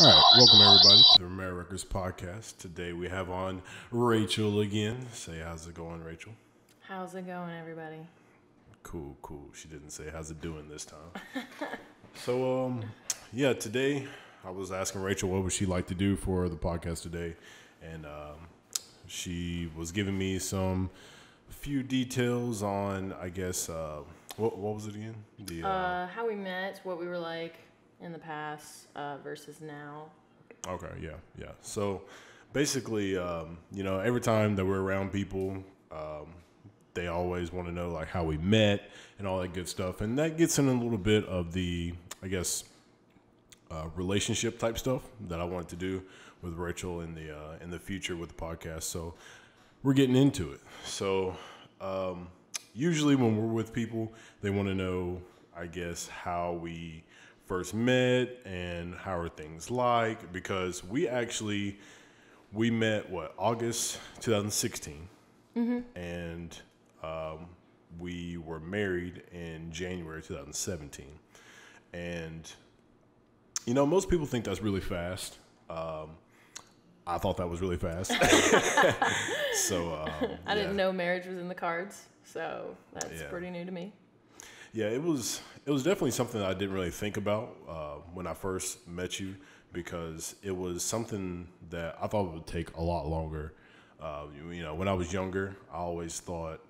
All right, welcome everybody to the Romera Records podcast. Today we have on Rachel again. Say, how's it going, Rachel? How's it going, everybody? Cool. She didn't say how's it doing this time. So, today I was asking Rachel what would she like to do for the podcast today, and she was giving me some few details on, I guess, what was it again? How we met, what we were like in the past versus now. Okay, yeah. So basically, every time that we're around people, they always want to know like how we met and all that good stuff, and that gets in a little bit of the, I guess, relationship type stuff that I wanted to do with Rachel in the future with the podcast. So we're getting into it. So usually when we're with people, they want to know, I guess, how we first met and how are things like, because we met August 2016, and we were married in January 2017, and most people think that's really fast. I thought that was really fast. So I didn't know marriage was in the cards, so that's pretty new to me. Yeah, it was definitely something that I didn't really think about when I first met you, because it was something that I thought would take a lot longer. When I was younger, I always thought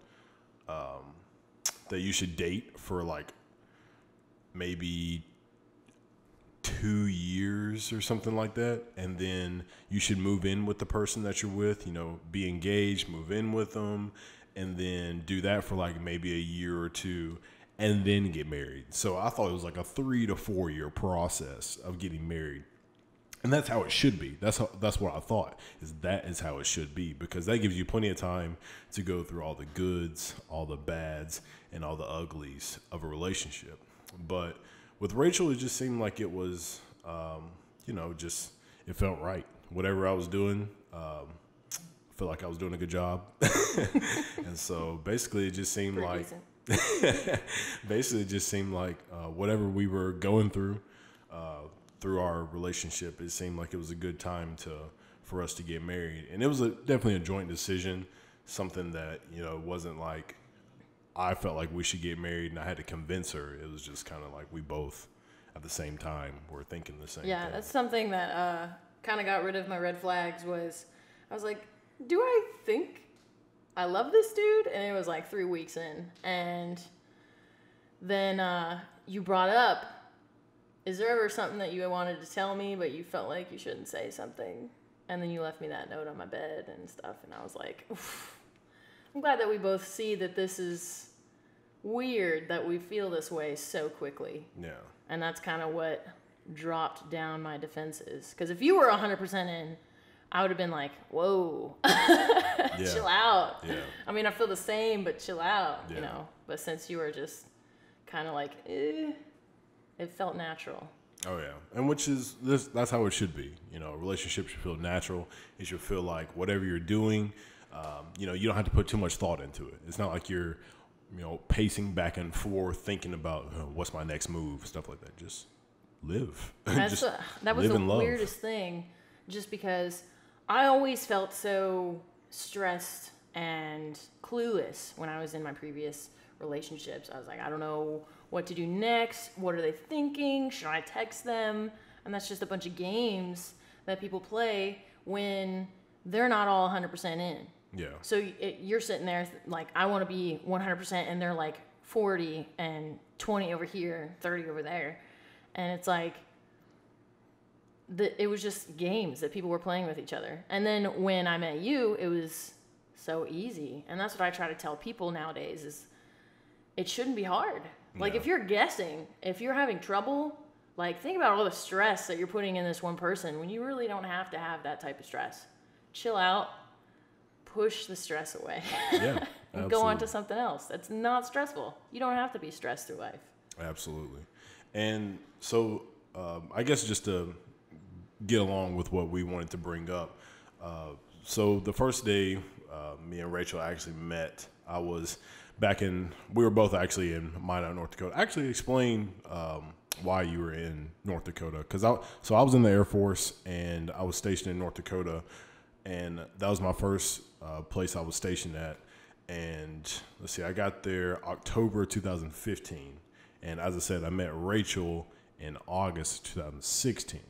that you should date for like maybe 2 years or something like that, and then you should move in with the person that you're with, be engaged, move in with them, and then do that for like maybe a year or two, and then get married. So I thought it was like a 3 to 4 year process of getting married. And that's how it should be. That's what I thought, that is how it should be, because that gives you plenty of time to go through all the goods, all the bads, and all the uglies of a relationship. But with Rachel, it just seemed like it was, it felt right. Whatever I was doing, I felt like I was doing a good job. And so basically it just seemed like, whatever we were going through our relationship, it seemed like it was a good time for us to get married. And it was definitely a joint decision, something that, wasn't like I felt like we should get married and I had to convince her. It was just kind of like we both at the same time were thinking the same thing. Yeah, that's something that kind of got rid of my red flags. I was like, do I think I love this dude? And it was like 3 weeks in. And then you brought up, is there ever something that you wanted to tell me, but you felt like you shouldn't say something? And then you left me that note on my bed and stuff. And I was like, oof. I'm glad that we both see that this is weird, that we feel this way so quickly. Yeah. And that's kind of what dropped down my defenses. Because if you were 100% in, I would have been like, whoa, chill out. Yeah. I mean, I feel the same, but chill out, But since you were just kind of like, it felt natural. Oh, yeah. And that's how it should be. A relationship should feel natural. It should feel like whatever you're doing, you don't have to put too much thought into it. It's not like you're, pacing back and forth thinking about what's my next move, stuff like that. Just live. That was the weirdest thing, just because I always felt so stressed and clueless when I was in my previous relationships. I was like, I don't know what to do next. What are they thinking? Should I text them? And that's just a bunch of games that people play when they're not all 100% in. Yeah. So you're sitting there like, I want to be 100%, and they're like 40 and 20 over here, 30 over there. And it's like, it was just games that people were playing with each other. And then when I met you, it was so easy. And that's what I try to tell people nowadays is it shouldn't be hard. Like, if you're guessing, if you're having trouble, like, think about all the stress that you're putting in this one person when you really don't have to have that type of stress. Chill out, push the stress away, and absolutely. Go on to something else that's not stressful. You don't have to be stressed through life. Absolutely. And so I guess just to get along with what we wanted to bring up, so the first day me and Rachel actually met, we were both actually in Minot, North Dakota. Actually explain why you were in North Dakota. Because I was in the Air Force, and I was stationed in North Dakota, and that was my first place I was stationed at. And let's see, I got there October 2015, and as I said, I met Rachel in August 2016.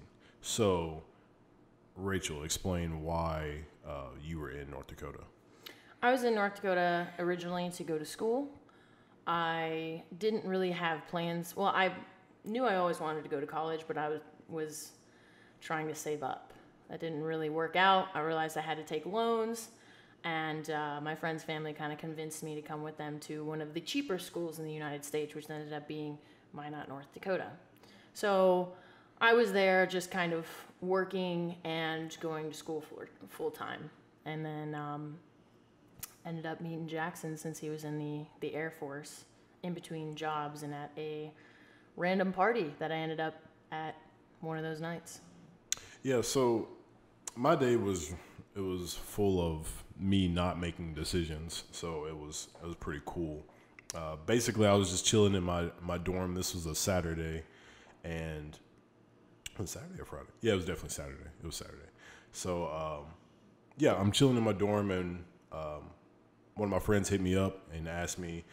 So, Rachel, explain why you were in North Dakota. I was in North Dakota originally to go to school. I didn't really have plans. Well, I knew I always wanted to go to college, but I was trying to save up. That didn't really work out. I realized I had to take loans, and my friend's family kind of convinced me to come with them to one of the cheaper schools in the United States, which ended up being Minot, North Dakota. So I was there just kind of working and going to school full time, and then ended up meeting Jackson since he was in the Air Force in between jobs and at a random party that I ended up at one of those nights. Yeah, so my day was full of me not making decisions, so it was pretty cool. Basically, I was just chilling in my dorm. This was a Saturday, and was it Saturday or Friday? Yeah, it was definitely Saturday. It was Saturday. So yeah, I'm chilling in my dorm, and one of my friends hit me up and asked me,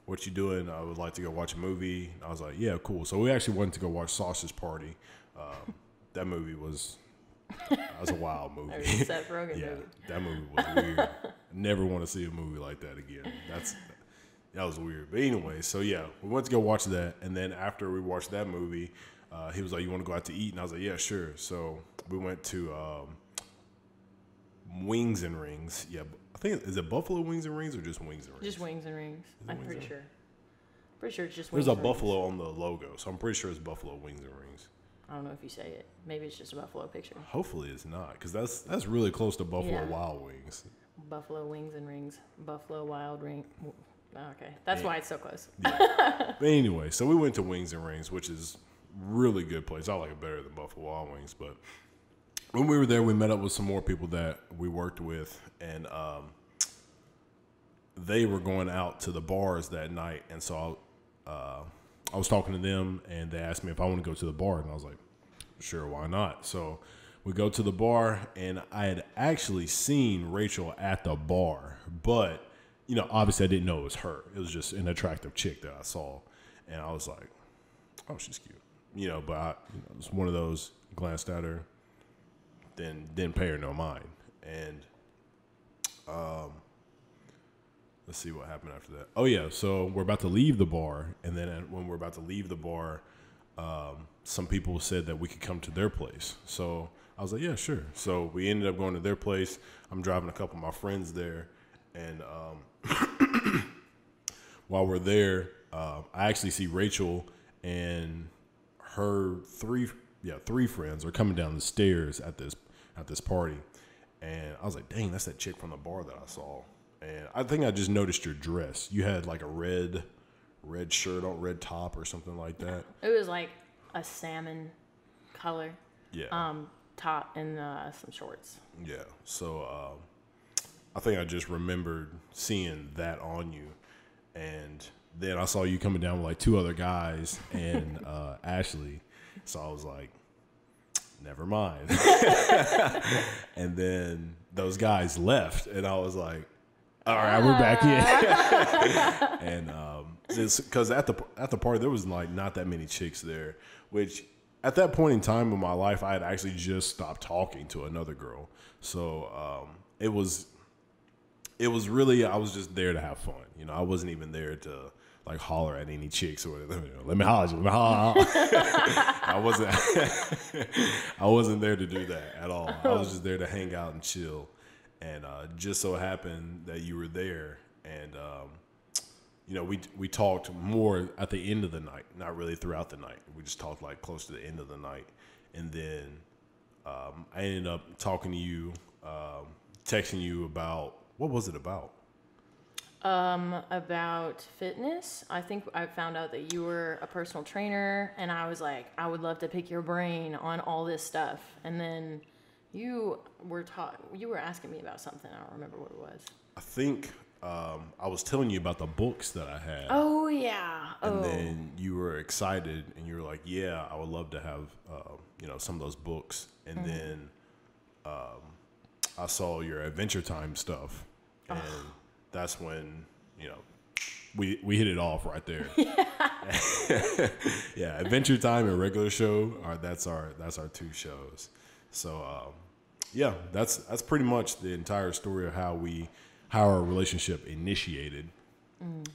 what you doing? I would like to go watch a movie. And I was like, yeah, cool. So we actually went to go watch Sausage Party. That movie was a wild movie. Seth Rogen Yeah, movie. that movie was weird. Never want to see a movie like that again. That was weird. But anyway, so yeah, we went to go watch that, and then after we watched that movie, he was like, "You want to go out to eat?" And I was like, "Yeah, sure." So we went to Wings and Rings. Yeah, I think is it Buffalo Wings and Rings or just Wings and Rings? Just Wings and Rings. I'm pretty sure. Pretty sure it's just There's Wings a and Rings. buffalo on the logo, so I'm pretty sure it's Buffalo Wings and Rings. I don't know if you say it. Maybe it's just a buffalo picture. Hopefully it's not, because that's really close to Buffalo Yeah. Wild Wings. Buffalo Wings and Rings. Buffalo Wild Ring. Okay, that's why it's so close. Yeah. But anyway, so we went to Wings and Rings, which is really good place. I like it better than Buffalo Wild Wings. But when we were there, we met up with some more people that we worked with, and they were going out to the bars that night. And so I was talking to them, and they asked me if I want to go to the bar, and I was like, sure, why not? So we go to the bar, and I had actually seen Rachel at the bar, but obviously I didn't know it was her. It was just an attractive chick that I saw, and I was like, oh, she's cute, but it was one of those, glanced at her, then didn't pay her no mind. And let's see what happened after that. Oh yeah, so we're about to leave the bar, and then when we're about to leave the bar, some people said that we could come to their place. So I was like, yeah, sure. So we ended up going to their place. I'm driving a couple of my friends there, and while we're there, I actually see Rachel and her three friends are coming down the stairs at this party, and I was like, dang, that's that chick from the bar that I saw. And I think I just noticed your dress. You had like a red shirt on, red top or something like that. It was like a salmon color. Yeah. Top and some shorts. Yeah. So I think I just remembered seeing that on you, and then I saw you coming down with like two other guys and Ashley. So I was like, never mind. And then those guys left, and I was like, all right, we're back in. And because at the party there was like not that many chicks there, which at that point in time in my life I had actually just stopped talking to another girl. So it was really, I was just there to have fun. I wasn't even there to like holler at any chicks or whatever. Let me holler. I wasn't there to do that at all. I was just there to hang out and chill. And just so happened that you were there, and we talked more at the end of the night, not really throughout the night. We just talked like close to the end of the night, and then I ended up talking to you, texting you about, what was it about? About fitness. I think I found out that you were a personal trainer, and I was like, I would love to pick your brain on all this stuff. And then you were asking me about something. I don't remember what it was. I think I was telling you about the books that I had. Oh yeah. And then you were excited, and you were like, "Yeah, I would love to have, some of those books." And then I saw your Adventure Time stuff, and that's when we hit it off right there. Yeah, Adventure Time and Regular Show that's our two shows. So yeah, that's pretty much the entire story of how our relationship initiated,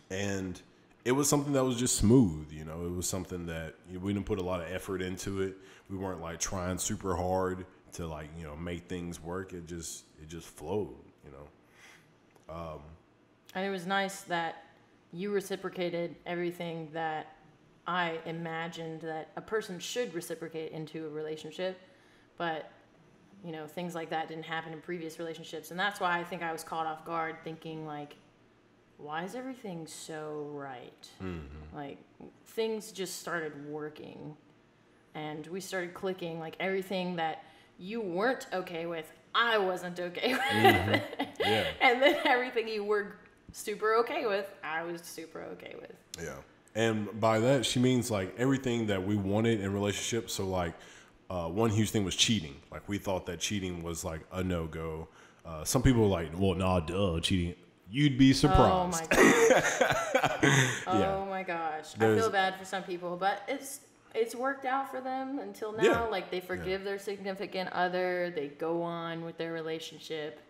and it was something that was just smooth. It was something that we didn't put a lot of effort into it. We weren't like trying super hard to make things work. It just flowed. And it was nice that you reciprocated everything that I imagined that a person should reciprocate into a relationship, but things like that didn't happen in previous relationships. And that's why I think I was caught off guard thinking like, why is everything so right? Mm-hmm. Like things just started working and we started clicking. Like everything that you weren't okay with, I wasn't okay with. Mm-hmm. Yeah. And then everything you were super okay with, I was super okay with. Yeah. And by that, she means like everything that we wanted in relationships. So like, one huge thing was cheating. Like we thought that cheating was like a no-go. Some people were like, well, nah, duh, cheating. You'd be surprised. Oh my gosh. Oh my gosh. I feel bad for some people, but it's worked out for them until now. Yeah. Like they forgive their significant other. They go on with their relationship.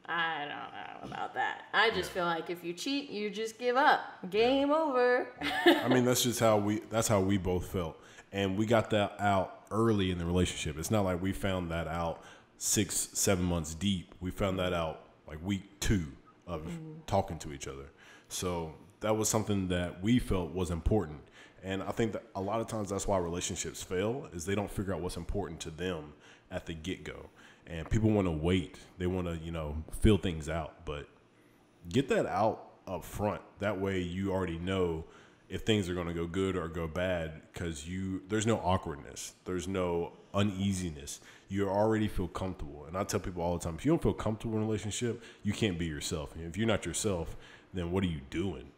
I don't know about that. I just feel like if you cheat, you just give up. Game over. I mean, that's how we both felt. And we got that out early in the relationship. It's not like we found that out 6-7 months deep. We found that out like week 2 of talking to each other. So that was something that we felt was important. And I think that a lot of times that's why relationships fail, is they don't figure out what's important to them at the get-go. And people want to wait. They want to, feel things out. But get that out up front. That way you already know if things are going to go good or go bad, because there's no awkwardness. There's no uneasiness. You already feel comfortable. And I tell people all the time, if you don't feel comfortable in a relationship, you can't be yourself. And if you're not yourself, then what are you doing?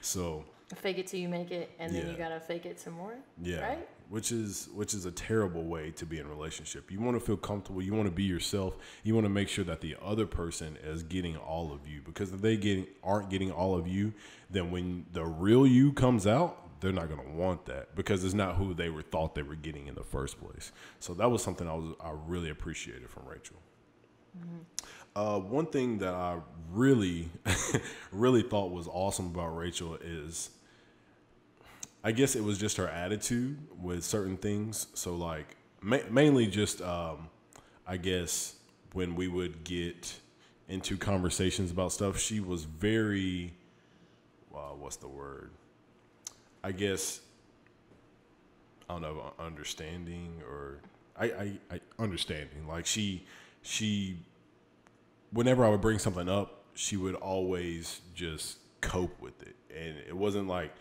So fake it till you make it, and then you got to fake it some more. Yeah. Right? Which is a terrible way to be in a relationship. You want to feel comfortable. You want to be yourself. You want to make sure that the other person is getting all of you, because if they aren't getting all of you, then when the real you comes out, they're not going to want that, because it's not who they thought they were getting in the first place. So that was something I really appreciated from Rachel. Mm-hmm. One thing that I really, really thought was awesome about Rachel is, I guess it was just her attitude with certain things. So like mainly just, I guess when we would get into conversations about stuff, she was very, what's the word? I guess, I don't know, understanding, or I understanding. Like she, whenever I would bring something up, she would always just cope with it. And it wasn't like,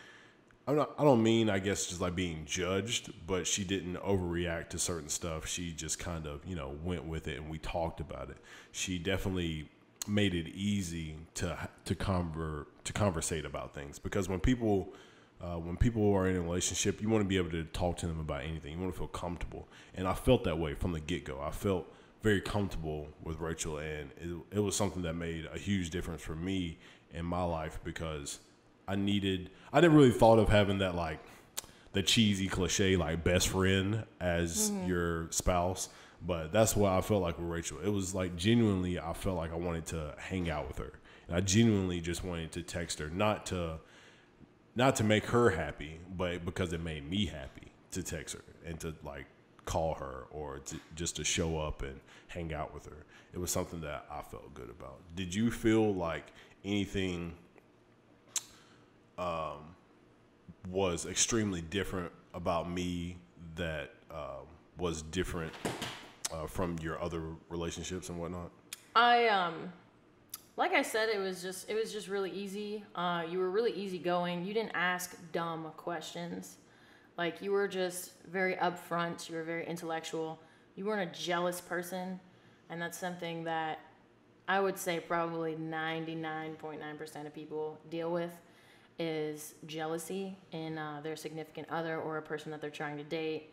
I don't mean, I guess, just like being judged, but she didn't overreact to certain stuff. She just kind of, went with it, and we talked about it. She definitely made it easy to conversate about things, because when people are in a relationship, you want to be able to talk to them about anything. You want to feel comfortable, and I felt that way from the get-go. I felt very comfortable with Rachel, and it was something that made a huge difference for me in my life, because I never really thought of having that, like, the cheesy cliche, like, best friend as your spouse. But that's what I felt like with Rachel. It was like, genuinely, I felt like I wanted to hang out with her. And I genuinely just wanted to text her, not to make her happy, but because it made me happy to text her and to, like, call her, or just to show up and hang out with her. It was something that I felt good about. Did you feel like anything was extremely different about me that was different from your other relationships and whatnot? Like I said, it was just really easy. You were really easygoing. You didn't ask dumb questions. Like, you were just very upfront. You were very intellectual. You weren't a jealous person, and that's something that I would say probably 99.9% of people deal with is jealousy in their significant other or a person that they're trying to date.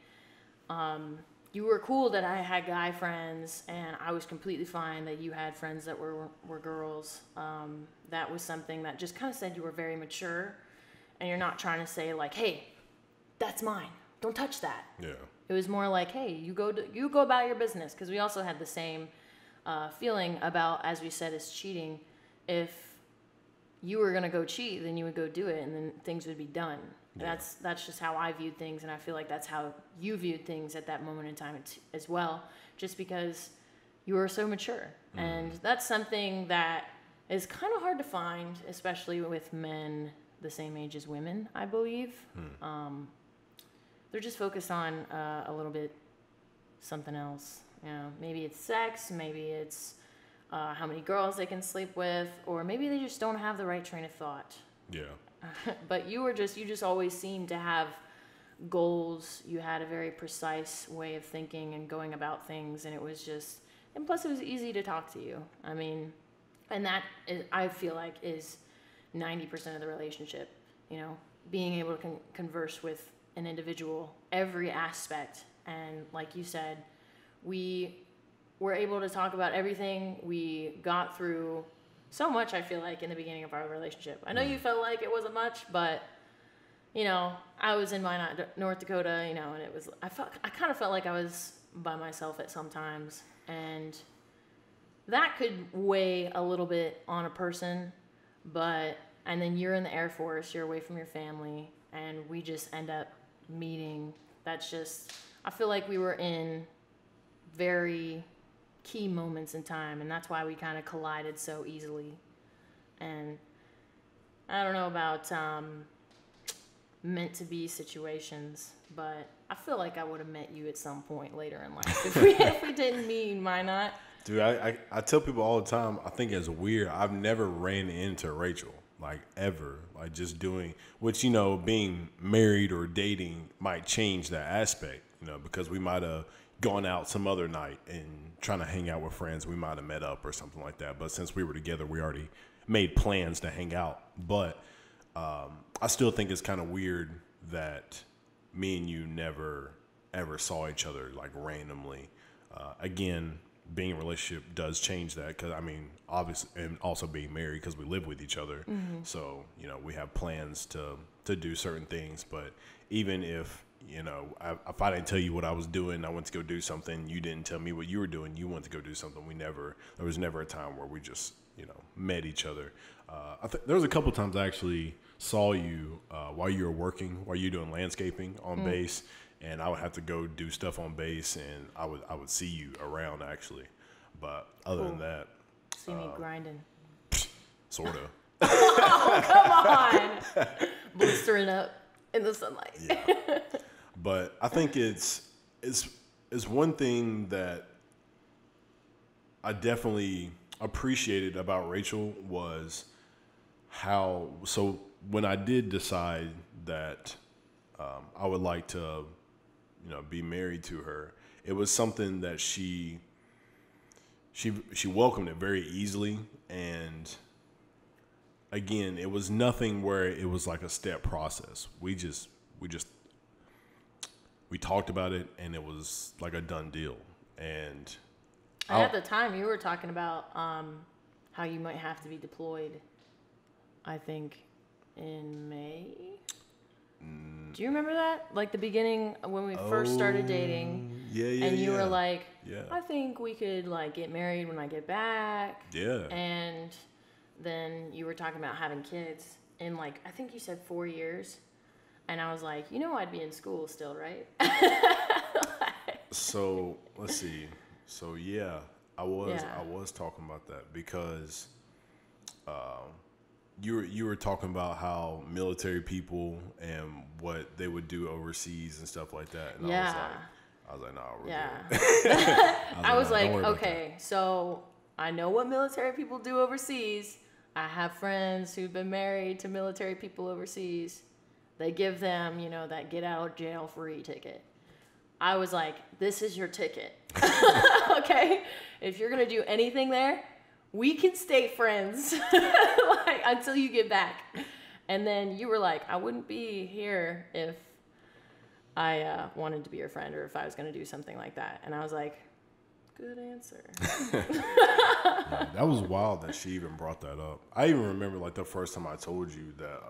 You were cool that I had guy friends, and I was completely fine that you had friends that were girls. That was something that just kind of said you were very mature, and you're not trying to say like, hey, that's mine, don't touch that. Yeah. It was more like, hey, you go about your business, because we also had the same feeling about, as we said, is cheating. If you were gonna go cheat, then you would go do it, and then things would be done. Yeah. That's just how I viewed things, and I feel like that's how you viewed things at that moment in time as well, just because you were so mature. And that's something that is kind of hard to find, especially with men the same age as women, I believe. They're just focused on a little bit something else. You know, maybe it's sex, maybe it's how many girls they can sleep with, or maybe they just don't have the right train of thought. Yeah. But you just always seemed to have goals. You had a very precise way of thinking and going about things, and plus it was easy to talk to you. I mean, and that is, I feel like, is 90% of the relationship. You know, being able to converse with an individual, every aspect, and like you said, we were able to talk about everything. We got through so much, I feel like, in the beginning of our relationship. I know you felt like it wasn't much, but, you know, I was in North Dakota, you know, and I kind of felt like I was by myself at some times, and that could weigh a little bit on a person, and then you're in the Air Force, you're away from your family, and we just end up meeting. I feel like we were in very key moments in time, and that's why we kind of collided so easily. And I don't know about meant to be situations, but I feel like I would have met you at some point later in life if we didn't meet. Why not? Dude, I tell people all the time, I think it's weird, I've never ran into Rachel, like, ever. Like, just doing, which, you know, being married or dating might change that aspect, you know, because we might have gone out some other night and trying to hang out with friends, we might have met up or something like that. But since we were together, we already made plans to hang out. But I still think it's kind of weird that me and you never ever saw each other, like, randomly. Again, being in a relationship does change that, because, I mean, obviously, and also being married, because we live with each other. So, you know, we have plans to do certain things. But even if, you know, if I didn't tell you what I was doing, I went to go do something, you didn't tell me what you were doing, you went to go do something, there was never a time where we just, you know, met each other. There was a couple times I actually saw you while you were doing landscaping on base, and I would have to go do stuff on base, and I would see you around, actually. But other than that, see me grinding. Sort of. Oh, come on. Blistering up in the sunlight. Yeah. But I think it's one thing that I definitely appreciated about Rachel was so when I did decide that I would like to, you know, be married to her, it was something that she welcomed it very easily. And again, it was nothing where it was like a step process. We talked about it, and it was like a done deal. And at the time, you were talking about how you might have to be deployed, I think, in May. Do you remember that? Like the beginning when we first started dating. Yeah. And you were like, I think we could like get married when I get back. Yeah. And then you were talking about having kids in, like, I think you said 4 years. And I was like, you know, I'd be in school still, right? So let's see. So yeah, I was talking about that because you were talking about how military people and what they would do overseas and stuff like that. And I was like, nah, we're good. I was like, okay, so I know what military people do overseas. I have friends who've been married to military people overseas. They give them, you know, that get out of jail free ticket. I was like, this is your ticket. Okay? If you're going to do anything there, we can stay friends like until you get back. And then you were like, I wouldn't be here if I wanted to be your friend or if I was going to do something like that. And I was like, good answer. Yeah, that was wild that she even brought that up. I even remember like the first time I told you that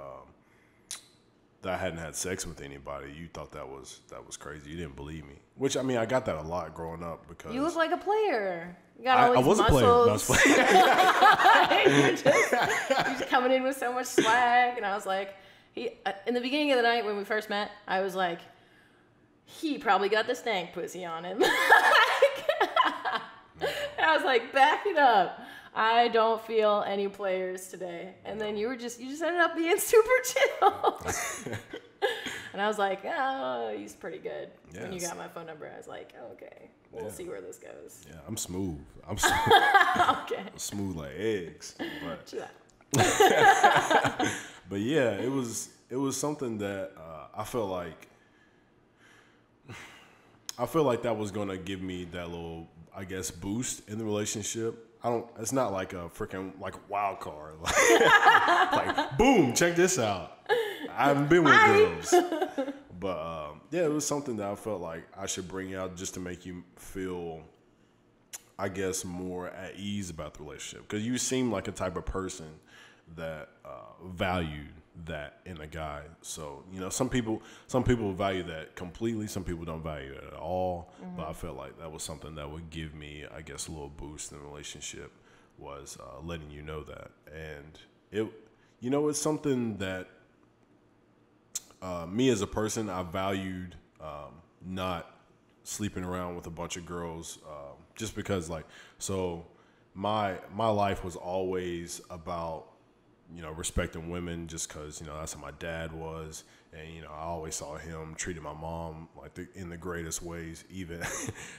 that I hadn't had sex with anybody. You thought that was crazy. You didn't believe me. Which, I mean, I got that a lot growing up because you look like a player. You got all these I was muscles. a player. I was playing. you're just coming in with so much swag. And I was like, in the beginning of the night when we first met, I was like, he probably got the stank pussy on him. And I was like, back it up. I don't feel any players today. And then you just ended up being super chill. And I was like, oh, he's pretty good. Yes. When you got my phone number, I was like, okay, we'll see where this goes. Yeah, I'm smooth. Okay. I'm smooth like eggs. But, that. but yeah, it was something that I felt like that was going to give me that little, I guess, boost in the relationship. It's not like a freaking like wild card. Like boom, check this out. I haven't been with girls. But yeah, it was something that I felt like I should bring out just to make you feel, I guess, more at ease about the relationship. Because you seem like a type of person that valued that in a guy. So, you know, some people value that completely. Some people don't value it at all. Mm-hmm. But I felt like that was something that would give me, I guess, a little boost in the relationship, was letting you know that. And it's something that me as a person, I valued not sleeping around with a bunch of girls, just because, like, so my life was always about, you know, respecting women, just because, you know, that's how my dad was. And, you know, I always saw him treating my mom like in the greatest ways, even.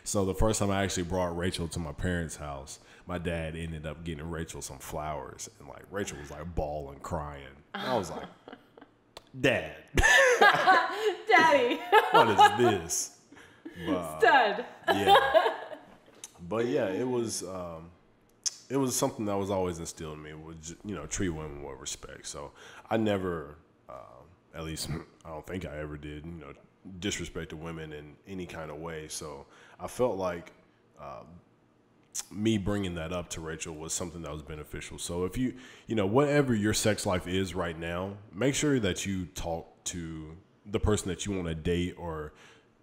So the first time I actually brought Rachel to my parents' house, my dad ended up getting Rachel some flowers. And, like, Rachel was, like, bawling, crying. And I was like, Dad. Daddy. What is this? But, Stud. Yeah. But, yeah, it was something that was always instilled in me, was, you know, treat women with respect. So I never, at least I don't think I ever did, you know, disrespect women in any kind of way. So I felt like me bringing that up to Rachel was something that was beneficial. So if you know, whatever your sex life is right now, make sure that you talk to the person that you want to date or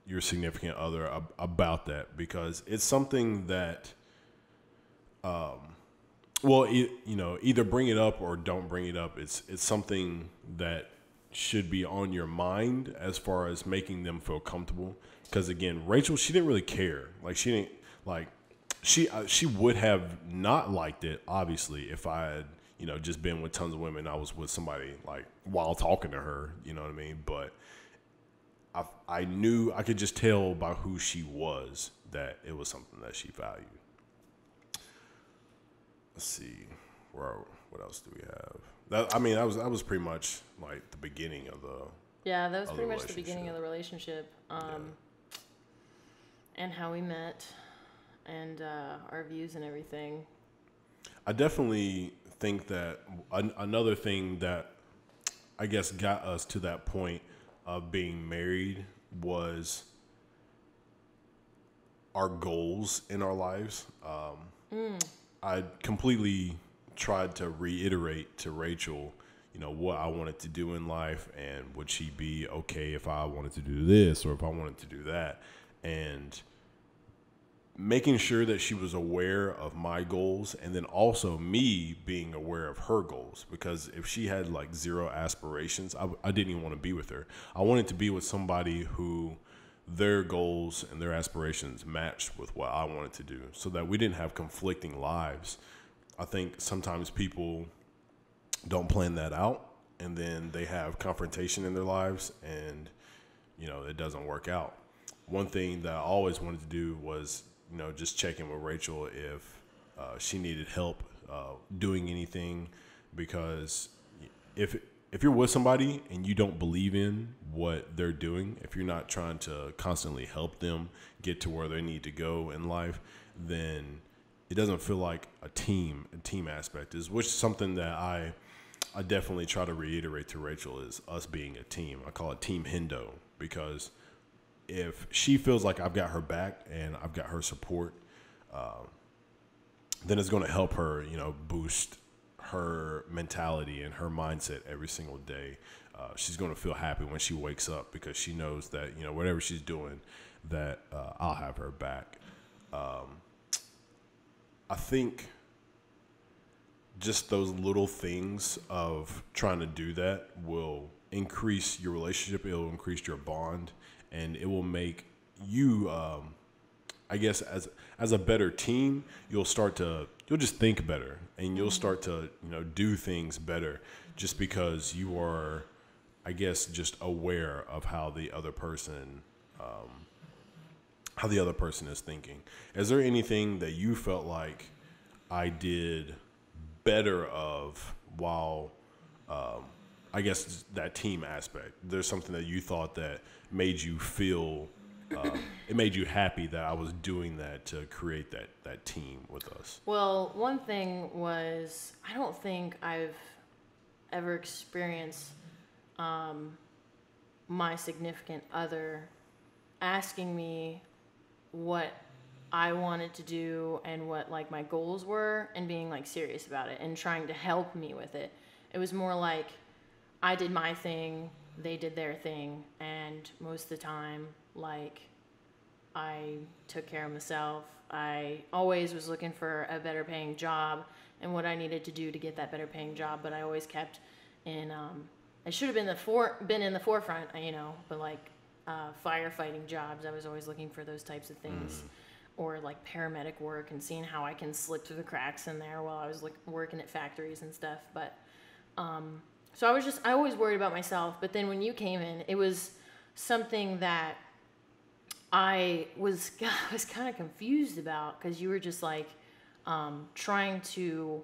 your significant other about that, because it's something that, either bring it up or don't bring it up. It's something that should be on your mind as far as making them feel comfortable. Because again, Rachel, she didn't really care. Like, she didn't like. She would have not liked it, obviously, if I had, you know, just been with tons of women. I was with somebody, like, while talking to her, you know what I mean? But I knew, I could just tell by who she was that it was something that she valued. Let's see, what else do we have? That was pretty much like the beginning of the. Yeah, that was pretty much the beginning of the relationship, and how we met, and our views and everything. I definitely think that another thing that I guess got us to that point of being married was our goals in our lives. I completely tried to reiterate to Rachel, you know, what I wanted to do in life, and would she be okay if I wanted to do this or if I wanted to do that, and making sure that she was aware of my goals, and then also me being aware of her goals. Because if she had like zero aspirations, I didn't even want to be with her. I wanted to be with somebody who their goals and their aspirations matched with what I wanted to do, so that we didn't have conflicting lives. I think sometimes people don't plan that out, and then they have confrontation in their lives, and, you know, it doesn't work out. One thing that I always wanted to do was, you know, just check in with Rachel if she needed help doing anything, because if you're with somebody and you don't believe in what they're doing, if you're not trying to constantly help them get to where they need to go in life, then it doesn't feel like a team aspect is, which is something that I definitely try to reiterate to Rachel, is us being a team. I call it Team Hendo, because if she feels like I've got her back and I've got her support, then it's going to help her, boost her mentality and her mindset every single day. She's going to feel happy when she wakes up, because she knows that, whatever she's doing, that I'll have her back. I think just those little things of trying to do that will increase your relationship. It'll increase your bond, and it will make you, I guess, as a better team, you'll just think better, and you'll start to, do things better, just because you are, I guess, just aware of how the other person is thinking. Is there anything that you felt like I did better of while, I guess, that team aspect? There's something that you thought that made you feel, it made you happy that I was doing that to create that team with us? Well, one thing was, I don't think I've ever experienced my significant other asking me what I wanted to do and what like my goals were, and being like serious about it and trying to help me with it. It was more like I did my thing, they did their thing, and most of the time, like, I took care of myself. I always was looking for a better paying job and what I needed to do to get that better paying job, but I always kept in I should have been in the forefront, but like firefighting jobs, I was always looking for those types of things, or like paramedic work, and seeing how I can slip through the cracks in there while I was working at factories and stuff. But so I always worried about myself. But then when you came in, it was something that I was kind of confused about, because you were just like trying to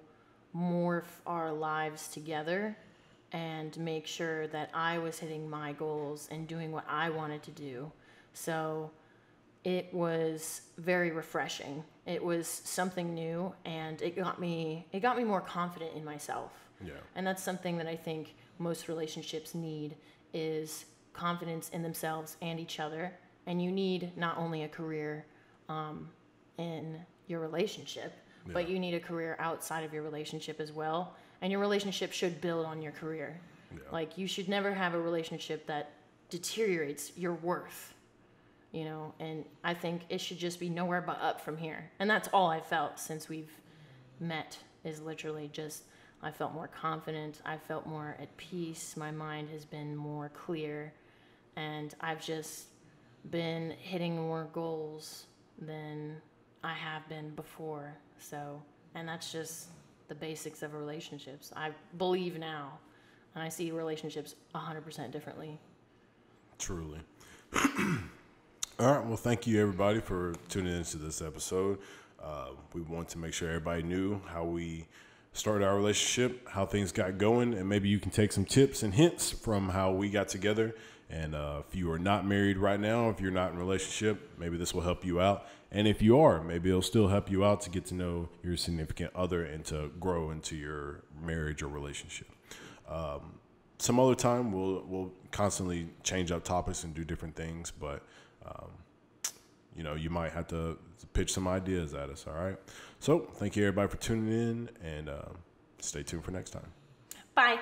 morph our lives together and make sure that I was hitting my goals and doing what I wanted to do. So it was very refreshing. It was something new, and it got me more confident in myself. Yeah. And that's something that I think most relationships need, is confidence in themselves and each other. And you need not only a career in your relationship, but you need a career outside of your relationship as well. And your relationship should build on your career. Yeah. Like, you should never have a relationship that deteriorates your worth, and I think it should just be nowhere but up from here. And that's all I felt since we've met, is literally just, I felt more confident. I felt more at peace. My mind has been more clear, and I've just been hitting more goals than I have been before. So, and that's just the basics of relationships, I believe now, and I see relationships 100% differently. Truly. All right. Well, thank you, everybody, for tuning into this episode. We want to make sure everybody knew how we started our relationship, how things got going, and maybe you can take some tips and hints from how we got together. And if you are not married right now, if you're not in a relationship, maybe this will help you out. And if you are, maybe it'll still help you out to get to know your significant other and to grow into your marriage or relationship. Some other time, we'll constantly change up topics and do different things, but you might have to pitch some ideas at us. All right. So thank you, everybody, for tuning in, and stay tuned for next time. Bye.